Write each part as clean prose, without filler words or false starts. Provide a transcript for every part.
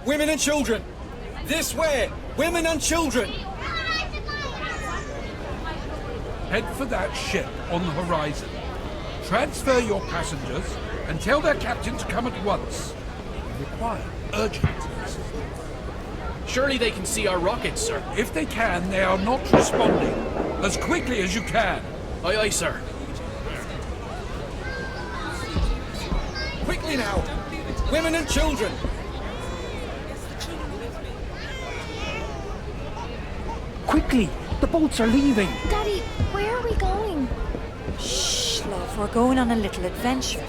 Women and children! This way! Women and children! Head for that ship on the horizon. Transfer your passengers and tell their captain to come at once. We require urgent assistance. Surely they can see our rockets, sir. If they can, they are not responding. As quickly as you can. Aye, aye, sir. Quickly now! Women and children! Quickly! The boats are leaving! Daddy, where are we going? Shh, love, we're going on a little adventure.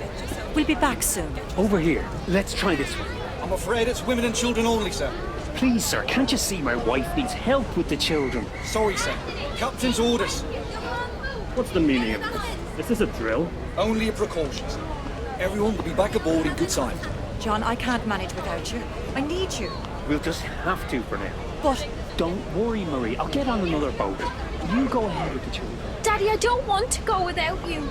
We'll be back soon. Over here. Let's try this one. I'm afraid it's women and children only, sir. Please, sir, can't you see my wife needs help with the children? Sorry, sir. Captain's orders. What's the meaning of this? Is this a drill? Only a precaution, sir. Everyone will be back aboard in good time. John, I can't manage without you. I need you. We'll just have to for now. But Don't worry, Marie. I'll get on another boat. You go ahead with the children. Daddy, I don't want to go without you.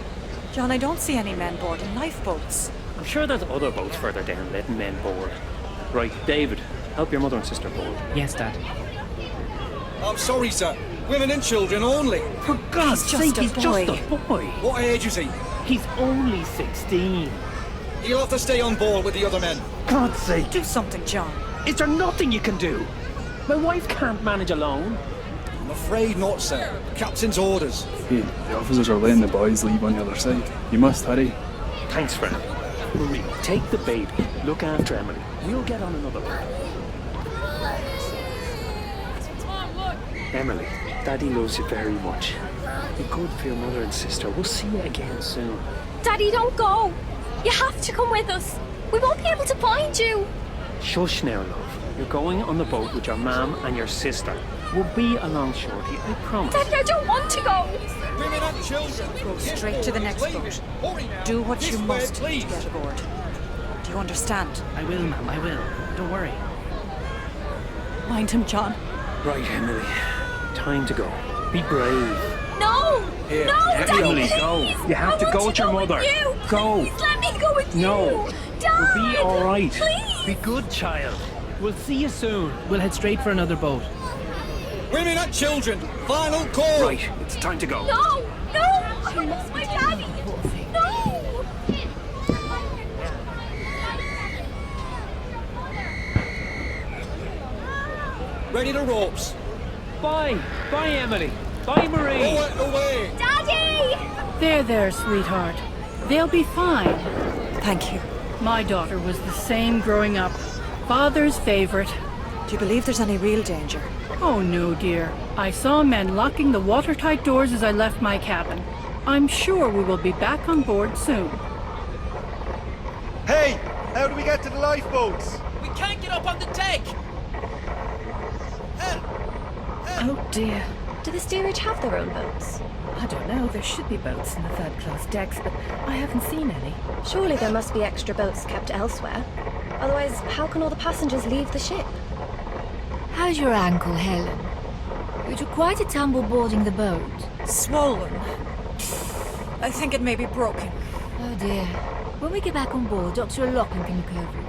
John, I don't see any men boarding lifeboats. I'm sure there's other boats further down letting men board. Right, David, help your mother and sister board. Yes, Dad. I'm sorry, sir. Women and children only. For God's sake, he's just a boy. What age is he? He's only 16. He'll have to stay on board with the other men. God's sake. Do something, John. Is there nothing you can do? My wife can't manage alone. I'm afraid not, sir. Captain's orders. Hey, the officers are letting the boys leave on the other side. You must hurry. Thanks, friend. Marie, take the baby. Look after Emily. We'll get on another boat. Emily, Daddy loves you very much. Be good for your mother and sister. We'll see you again soon. Daddy, don't go. You have to come with us. We won't be able to find you. Shush now, love. You're going on the boat with your mum and your sister. We'll be along shortly, I promise. Daddy, I don't want to go. Women and children. Go straight to the next boat. Hurry now. Do what you This way, must to please. get aboard. Do you understand? I will, Mum, I will. Don't worry. Mind him, John. Right, Emily. Time to go. Be brave. No. Here, No, Daddy, Emily, please. go. You have I to want go with your mother. With you. Go. Please let me go with No. you. Dad, You'll be all right. Please. Be good, child. We'll see you soon. We'll head straight for another boat. Women and children. Final call. Right, it's time to go. No. I miss my daddy. No. Ready the ropes. Bye. Bye, Emily. Bye, Marie. Row it away. Daddy. There, sweetheart. They'll be fine. Thank you. My daughter was the same growing up. Father's favorite. Do you believe there's any real danger? Oh no, dear. I saw men locking the watertight doors as I left my cabin. I'm sure we will be back on board soon. Hey! How do we get to the lifeboats? We can't get up on the deck! Oh dear. Do the steerage have their own boats? I don't know. There should be boats in the third-class decks, but I haven't seen any. Surely there must be extra boats kept elsewhere. Otherwise, how can all the passengers leave the ship? How's your ankle, Helen? You took quite a tumble boarding the boat. Swollen. I think it may be broken. Oh dear. When we get back on board, Dr. Locken can look over it.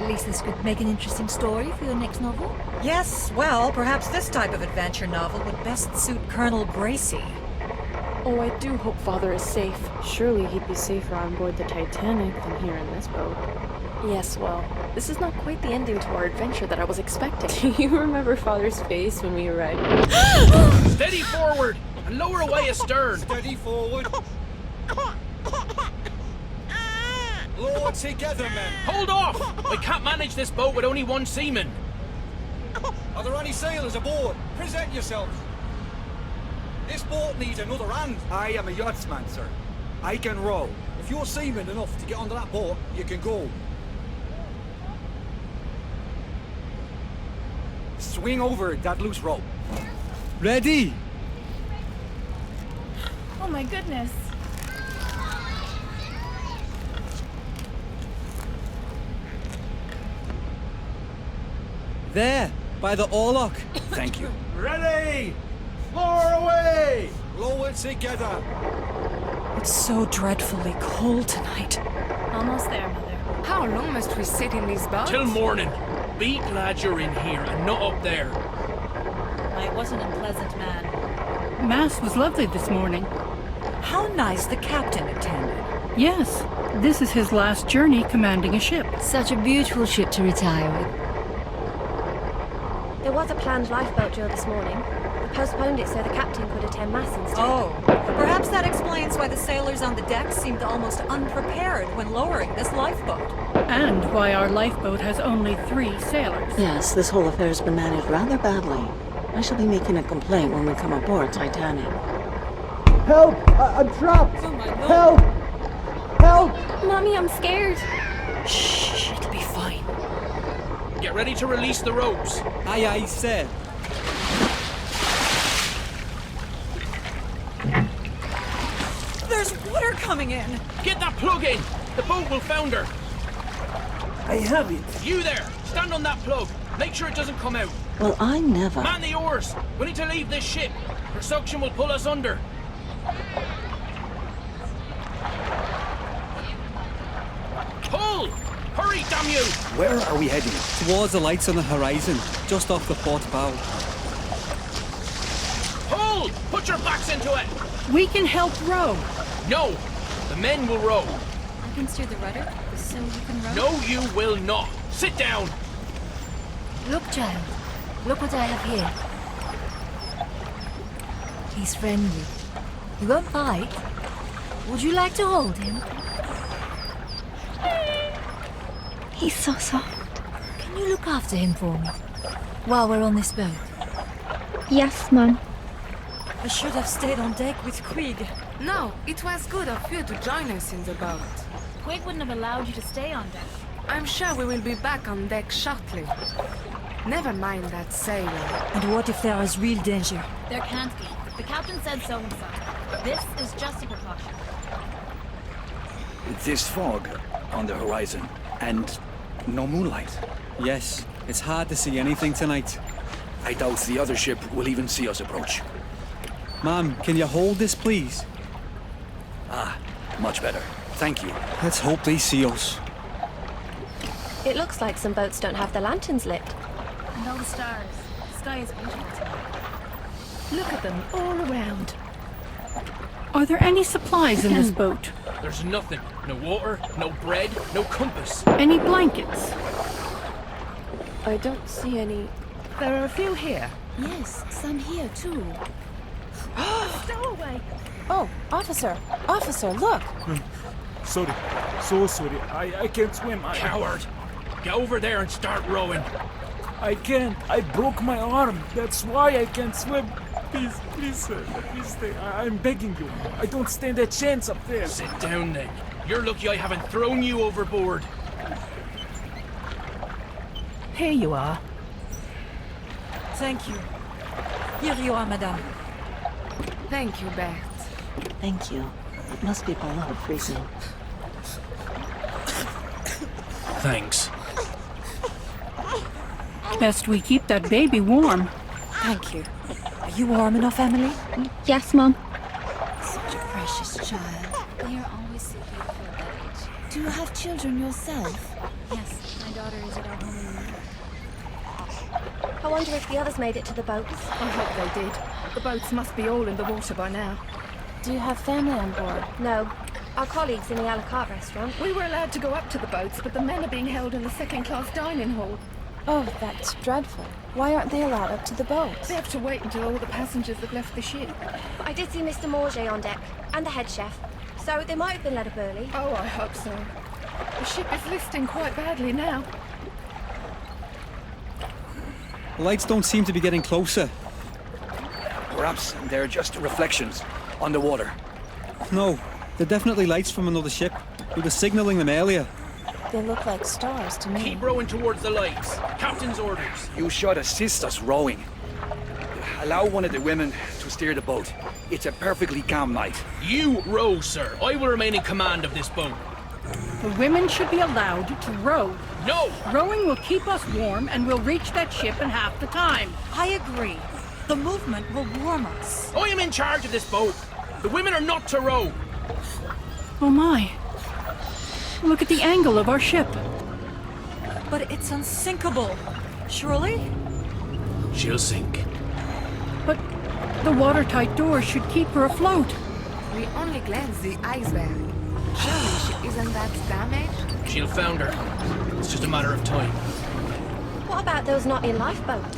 At least this could make an interesting story for your next novel. Yes, well, perhaps this type of adventure novel would best suit Colonel Gracie. Oh, I do hope Father is safe. Surely he'd be safer on board the Titanic than here in this boat. Yes, well, this is not quite the ending to our adventure that I was expecting. Do you remember Father's face when we arrived? Steady forward and lower away astern. Steady forward. Lower together, men. Hold off! I can't manage this boat with only one seaman. Are there any sailors aboard? Present yourselves. This boat needs another hand. I am a yachtsman, sir. I can row. If you're seaman enough to get onto that boat, you can go. Swing over that loose rope. Ready? Oh my goodness. There, by the oarlock. Thank you. Ready! Lower away! Lower together. It's so dreadfully cold tonight. Almost there, Mother. How long must we sit in these boats? Till morning. Be glad you're in here and not up there. I wasn't a pleasant man. Mass was lovely this morning. How nice the captain attended. Yes, this is his last journey commanding a ship. Such a beautiful ship to retire with. There was a planned lifeboat drill this morning. We postponed it so the captain could attend Mass instead. Oh, perhaps that explains why the sailors on the deck seemed almost unprepared when lowering this lifeboat. And why our lifeboat has only 3 sailors. Yes, this whole affair has been managed rather badly. I shall be making a complaint when we come aboard Titanic. Help! I'm trapped! Oh my Lord. Help! Help! Mommy, I'm scared. Shh, it'll be fine. Get ready to release the ropes. Aye, aye, sir. There's water coming in. Get that plug in. The boat will founder. I have it. You there. Stand on that plug. Make sure it doesn't come out. Well, I never. Man the oars. We need to leave this ship. Her suction will pull us under. Pull! Hurry, damn you! Where are we heading? Towards the lights on the horizon, just off the port bow. Pull! Put your backs into it! We can help row. No! The men will row. I can steer the rudder, so you can row. No, you will not. Sit down. Look, child. Look what I have here. He's friendly. He won't bite. Would you like to hold him? He's so soft. Can you look after him for me? While we're on this boat? Yes, Mum. I should have stayed on deck with Quig. No, it was good of you to join us in the boat. Quig wouldn't have allowed you to stay on deck. I'm sure we will be back on deck shortly. Never mind that sailor. And what if there is real danger? There can't be. The captain said so himself. This is just a precaution. This fog on the horizon and no moonlight. Yes, it's hard to see anything tonight. I doubt the other ship will even see us approach. Ma'am, can you hold this, please? Ah, much better. Thank you. Let's hope they see us. It looks like some boats don't have their lanterns lit. And all the stars. The sky is beautiful tonight. Look at them all around. Are there any supplies in this boat? There's nothing. No water, no bread, no compass. Any blankets? I don't see any. There are a few here. Yes, some here too. Stowaway! Oh, officer! Officer, look! Sorry. So sorry. I can't swim. Coward! Get over there and start rowing. I can't. I broke my arm. That's why I can't swim. Please, sir. Please stay. I'm begging you. I don't stand a chance up there. Sit down then. You're lucky I haven't thrown you overboard. Here you are. Thank you. Here you are, madame. Thank you, Beth. Thank you. It must be below freezing. Thanks. Best we keep that baby warm. Thank you. Are you warm enough, Emily? Yes, Mum. Such a precious child. They are always so beautiful at that age. Do you have children yourself? Yes, my daughter is at our home in New York. I wonder if the others made it to the boats. I hope they did. The boats must be all in the water by now. Do you have family on board? No. Our colleagues in the a la carte restaurant. We were allowed to go up to the boats, but the men are being held in the second-class dining hall. Oh, that's dreadful. Why aren't they allowed up to the boats? They have to wait until all the passengers have left the ship. I did see Mr. Morget on deck, and the head chef. So they might have been let up early. Oh, I hope so. The ship is listing quite badly now. The lights don't seem to be getting closer. Perhaps they're just reflections on the water. No, they're definitely lights from another ship. We were signaling them earlier. They look like stars to me. Keep rowing towards the lights. Captain's orders. You should assist us rowing. Allow one of the women to steer the boat. It's a perfectly calm night. You row, sir. I will remain in command of this boat. The women should be allowed to row. No! Rowing will keep us warm and we'll reach that ship in half the time. I agree. The movement will warm us. I am in charge of this boat. The women are not to row. Oh my. Look at the angle of our ship. But it's unsinkable. Surely? She'll sink. But the watertight doors should keep her afloat. We only glanced the iceberg. Surely she isn't that damaged? She'll founder. It's just a matter of time. What about those knotty lifeboats?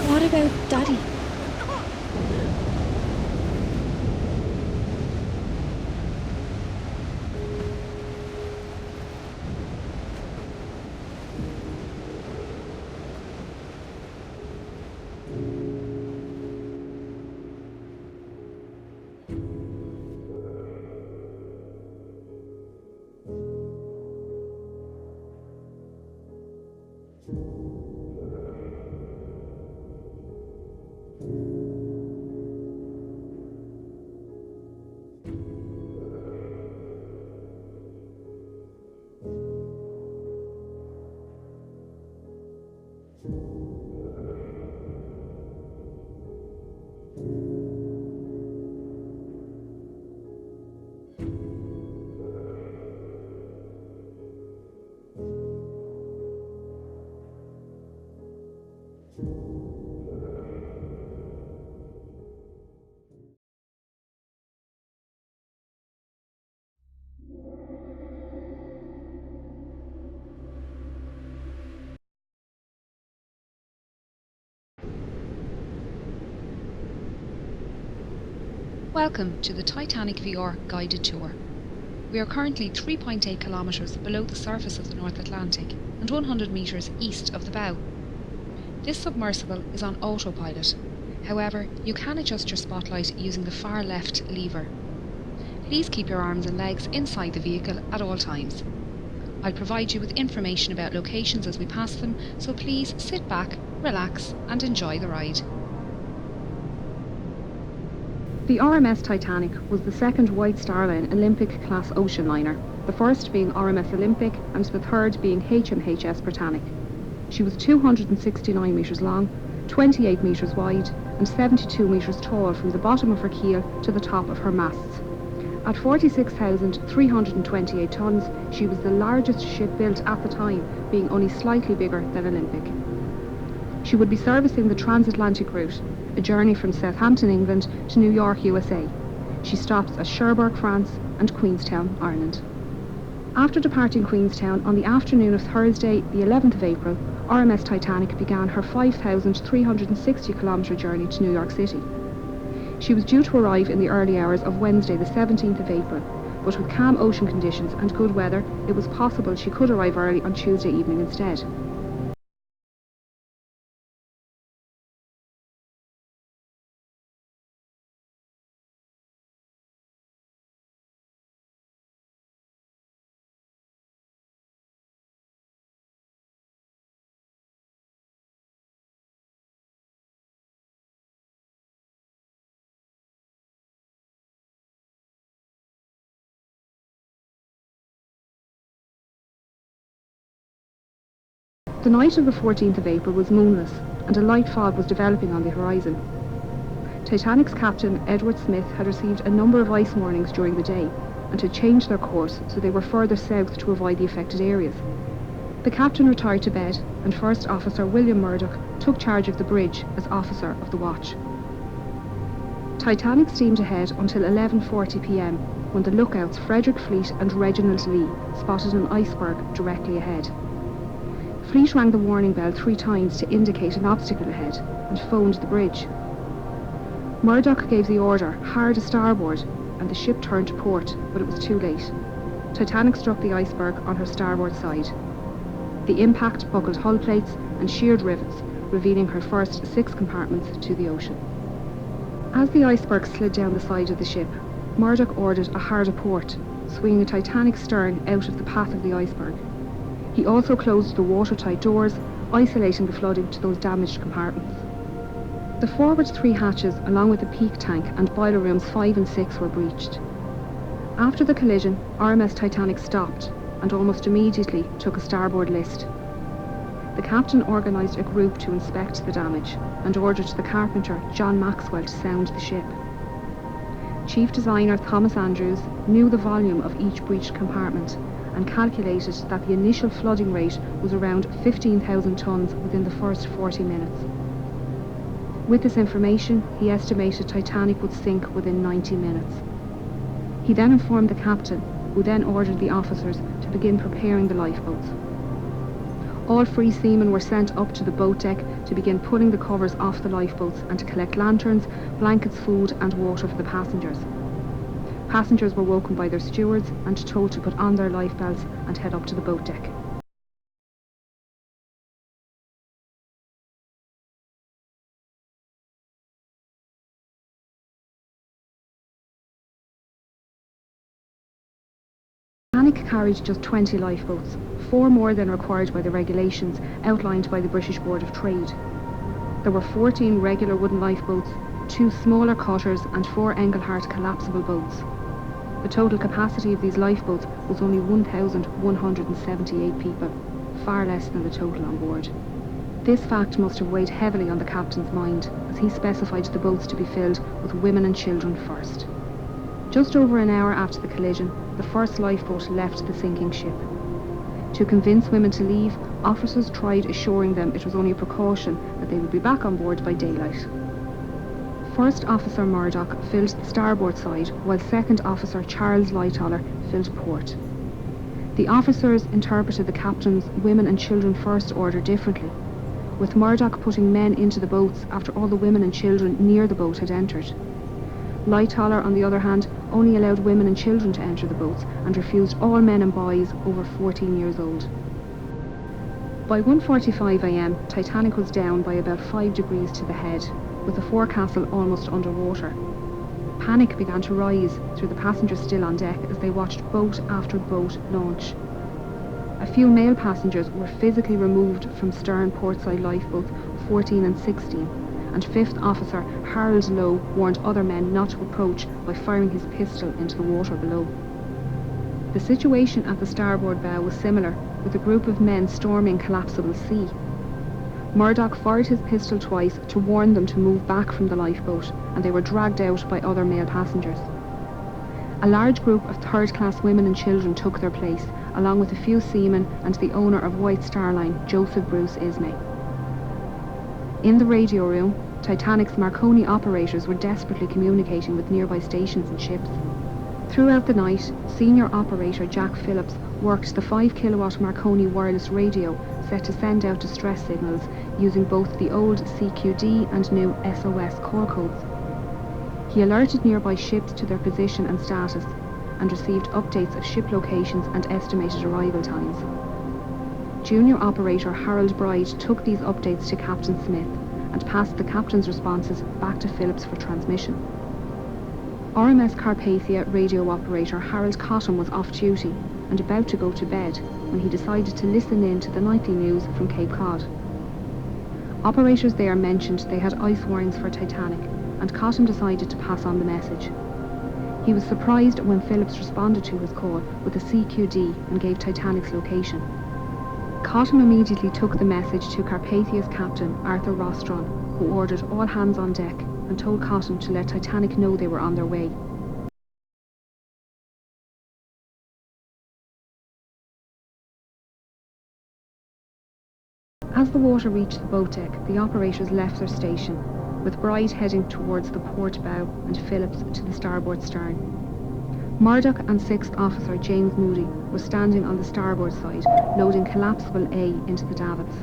What about Daddy? Welcome to the Titanic VR guided tour. We are currently 3.8 kilometres below the surface of the North Atlantic and 100 metres east of the bow. This submersible is on autopilot. However, you can adjust your spotlight using the far left lever. Please keep your arms and legs inside the vehicle at all times. I'll provide you with information about locations as we pass them, so please sit back, relax and enjoy the ride. The RMS Titanic was the second White Star Line Olympic-class ocean liner, the first being RMS Olympic and the third being HMHS Britannic. She was 269 metres long, 28 metres wide and 72 metres tall from the bottom of her keel to the top of her masts. At 46,328 tonnes, she was the largest ship built at the time, being only slightly bigger than Olympic. She would be servicing the transatlantic route, a journey from Southampton, England to New York, USA. She stops at Cherbourg, France and Queenstown, Ireland. After departing Queenstown on the afternoon of Thursday, the 11th of April, RMS Titanic began her 5,360-kilometre journey to New York City. She was due to arrive in the early hours of Wednesday, the 17th of April, but with calm ocean conditions and good weather, it was possible she could arrive early on Tuesday evening instead. The night of the 14th of April was moonless, and a light fog was developing on the horizon. Titanic's captain, Edward Smith, had received a number of ice warnings during the day, and had changed their course so they were further south to avoid the affected areas. The captain retired to bed, and First Officer William Murdoch took charge of the bridge as officer of the watch. Titanic steamed ahead until 11:40 p.m, when the lookouts Frederick Fleet and Reginald Lee spotted an iceberg directly ahead. Fleet rang the warning bell 3 times to indicate an obstacle ahead and phoned the bridge. Murdoch gave the order, hard a starboard, and the ship turned to port, but it was too late. Titanic struck the iceberg on her starboard side. The impact buckled hull plates and sheared rivets, revealing her first 6 compartments to the ocean. As the iceberg slid down the side of the ship, Murdoch ordered a hard a port, swinging the Titanic's stern out of the path of the iceberg. He also closed the watertight doors, isolating the flooding to those damaged compartments. The forward 3 hatches, along with the peak tank and boiler rooms 5 and 6, were breached. After the collision, RMS Titanic stopped and almost immediately took a starboard list. The captain organised a group to inspect the damage and ordered the carpenter John Maxwell to sound the ship. Chief designer Thomas Andrews knew the volume of each breached compartment and calculated that the initial flooding rate was around 15,000 tonnes within the first 40 minutes. With this information, he estimated Titanic would sink within 90 minutes. He then informed the captain, who then ordered the officers to begin preparing the lifeboats. All free seamen were sent up to the boat deck to begin pulling the covers off the lifeboats and to collect lanterns, blankets, food and water for the passengers. Passengers were woken by their stewards and told to put on their life belts and head up to the boat deck. Titanic carried just 20 lifeboats, 4 more than required by the regulations outlined by the British Board of Trade. There were 14 regular wooden lifeboats, 2 smaller cutters and 4 Engelhart collapsible boats. The total capacity of these lifeboats was only 1,178 people, far less than the total on board. This fact must have weighed heavily on the captain's mind, as he specified the boats to be filled with women and children first. Just over an hour after the collision, the first lifeboat left the sinking ship. To convince women to leave, officers tried assuring them it was only a precaution, that they would be back on board by daylight. First Officer Murdoch filled the starboard side, while Second Officer Charles Lightoller filled port. The officers interpreted the captain's women and children first order differently, with Murdoch putting men into the boats after all the women and children near the boat had entered. Lightoller, on the other hand, only allowed women and children to enter the boats and refused all men and boys over 14 years old. By 1:45 a.m, Titanic was down by about 5 degrees to the head, with the forecastle almost underwater. Panic began to rise through the passengers still on deck as they watched boat after boat launch. A few male passengers were physically removed from stern portside lifeboats 14 and 16, and 5th Officer Harold Lowe warned other men not to approach by firing his pistol into the water below. The situation at the starboard bow was similar, with a group of men storming collapsible sea. Murdoch fired his pistol twice to warn them to move back from the lifeboat, and they were dragged out by other male passengers. A large group of third-class women and children took their place, along with a few seamen and the owner of White Star Line, Joseph Bruce Ismay. In the radio room, Titanic's Marconi operators were desperately communicating with nearby stations and ships. Throughout the night, senior operator Jack Phillips worked the 5-kilowatt Marconi wireless radio set to send out distress signals using both the old CQD and new SOS call codes. He alerted nearby ships to their position and status, and received updates of ship locations and estimated arrival times. Junior operator Harold Bride took these updates to Captain Smith and passed the captain's responses back to Phillips for transmission. RMS Carpathia radio operator Harold Cotton was off duty and about to go to bed when he decided to listen in to the nightly news from Cape Cod. Operators there mentioned they had ice warnings for Titanic, and Cotton decided to pass on the message. He was surprised when Phillips responded to his call with a CQD and gave Titanic's location. Cotton immediately took the message to Carpathia's captain, Arthur Rostron, who ordered all hands on deck and told Cotton to let Titanic know they were on their way. As the water reached the boat deck, the operators left their station, with Bride heading towards the port bow and Phillips to the starboard stern. Murdoch and 6th Officer James Moody were standing on the starboard side, loading collapsible A into the davits.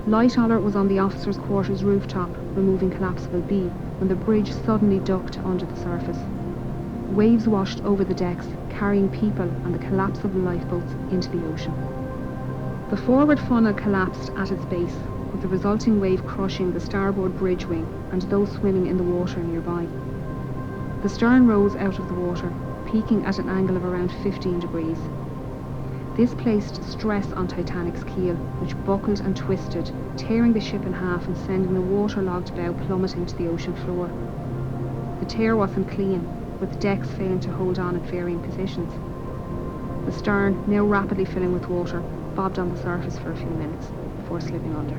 Lightoller was on the officers' quarters rooftop, removing collapsible B, when the bridge suddenly ducked under the surface. Waves washed over the decks, carrying people and the collapsible lifeboats into the ocean. The forward funnel collapsed at its base, with the resulting wave crushing the starboard bridge wing and those swimming in the water nearby. The stern rose out of the water, peaking at an angle of around 15 degrees. This placed stress on Titanic's keel, which buckled and twisted, tearing the ship in half and sending the waterlogged bow plummeting to the ocean floor. The tear wasn't clean, with decks failing to hold on at varying positions. The stern, now rapidly filling with water, bobbed on the surface for a few minutes before slipping under.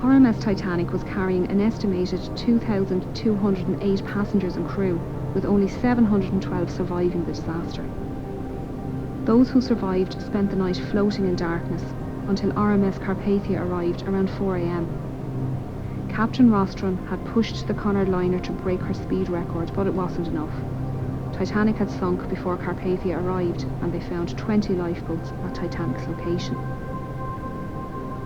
RMS Titanic was carrying an estimated 2,208 passengers and crew, with only 712 surviving the disaster. Those who survived spent the night floating in darkness until RMS Carpathia arrived around 4 a.m. Captain Rostron had pushed the Cunard liner to break her speed record, but it wasn't enough. Titanic had sunk before Carpathia arrived, and they found 20 lifeboats at Titanic's location.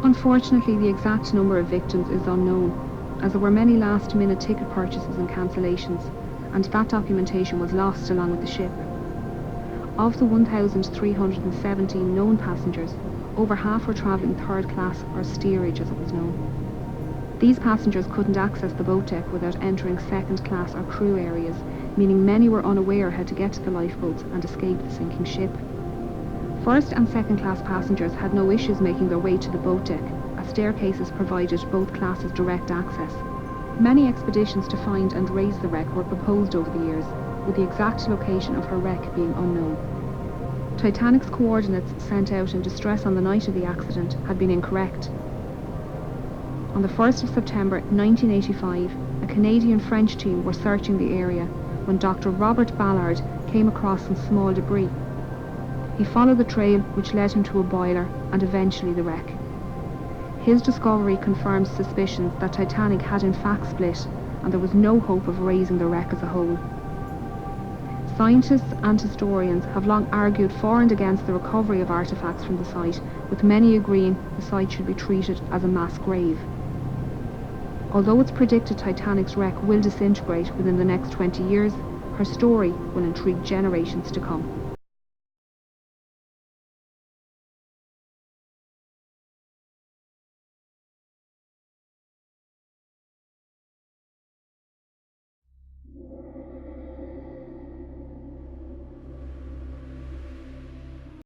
Unfortunately, the exact number of victims is unknown, as there were many last-minute ticket purchases and cancellations, and that documentation was lost along with the ship. Of the 1,317 known passengers, over half were travelling third class or steerage as it was known. These passengers couldn't access the boat deck without entering second class or crew areas, meaning many were unaware how to get to the lifeboats and escape the sinking ship. First and second class passengers had no issues making their way to the boat deck, as staircases provided both classes direct access. Many expeditions to find and raise the wreck were proposed over the years, with the exact location of her wreck being unknown. Titanic's coordinates sent out in distress on the night of the accident had been incorrect. On the 1st of September 1985, a Canadian-French team were searching the area when Dr. Robert Ballard came across some small debris. He followed the trail which led him to a boiler and eventually the wreck. His discovery confirms suspicions that Titanic had in fact split, and there was no hope of raising the wreck as a whole. Scientists and historians have long argued for and against the recovery of artefacts from the site, with many agreeing the site should be treated as a mass grave. Although it's predicted Titanic's wreck will disintegrate within the next 20 years, her story will intrigue generations to come.